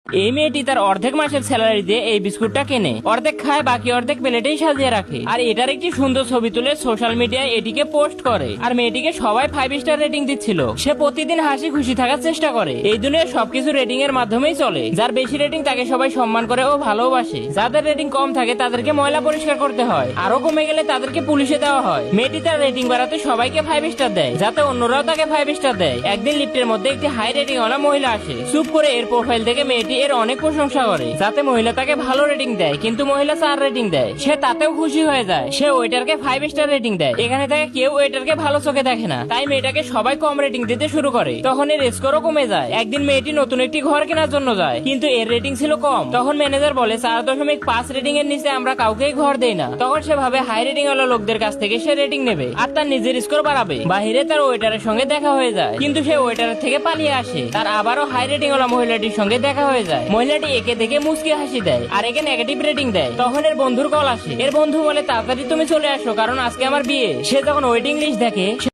এই মেয়েটি তার অর্ধেক মাসের স্যালারি দিয়ে এই বিস্কুটটা কেনে, অর্ধেক খায়, বাকি অর্ধেক প্লেটেই সাজিয়ে রাখে, আর এটার একটি সুন্দর ছবি তুলে সোশ্যাল মিডিয়ায় এটিকে পোস্ট করে। আর মেয়েটিকে সবাই 5 স্টার রেটিং দিচ্ছিল। সে প্রতিদিন হাসি খুশি থাকার চেষ্টা করে। এই দুনিয়ার সবকিছু রেটিং এর মাধ্যমেই চলে। যার বেশি রেটিং তাকে সবাই সম্মান করে ও ভালোবাসে। যাদের রেটিং কম থাকে তাদেরকে ময়লা পরিষ্কার করতে হয়, আরো কমে গেলে তাদেরকে পুলিশে দেওয়া হয়। মেয়েটি তার রেটিং বাড়াতে সবাইকে 5 স্টার দেয়, যাতে অন্যরাও তাকে 5 স্টার দেয়। একদিন লিফটের মধ্যে একটি হাই রেটিং ওয়ালা মহিলা আসে। চুপ করে এর প্রোফাইল থেকে মেয়েটি এর অনেক প্রশংসা করে, যাতে মহিলা তাকে ভালো রেটিং দেয়, কিন্তু মহিলা 4 রেটিং দেয়। সে তাতেও খুশি হয়ে যায়। সে ওয়েটারকে 5 স্টার রেটিং দেয়। এখানে থেকে কেউ ওয়েটারকে ভালো চোখে দেখে না, তাই মেয়েটাকে সবাই কম রেটিং দিতে শুরু করে। তখন এর স্কোরও কমে যায়। একদিন মেয়েটি নতুন একটি ঘর কেনার জন্য যায়, কিন্তু এর রেটিং ছিল কম। তখন ম্যানেজার বলে 4.5 রেটিং এর নিচে আমরা কাউকেই ঘর দেই না। তখন সে ভাবে হাই রেটিং ওয়ালা লোকদের কাছ থেকে সে রেটিং নেবে আর তার নিজের স্কোর বাড়াবে। বাহিরে তার ওয়েটারের সঙ্গে দেখা হয়ে যায়, কিন্তু সে ওয়েটারের থেকে পালিয়ে আসে। তার আবারও হাই রেটিং ওয়ালা মহিলাটির সঙ্গে দেখা হয়ে যায়। মহিলাটি একে দেখে মুচকি হাসি দেয় আর একে নেগেটিভ রেটিং দেয়। তখন এর বন্ধুর কল আসে। এর বন্ধু বলে তাড়াতাড়ি তুমি চলে আসো, কারণ আজকে আমার বিয়ে। সে যখন ওয়েটিং লিস্ট দেখে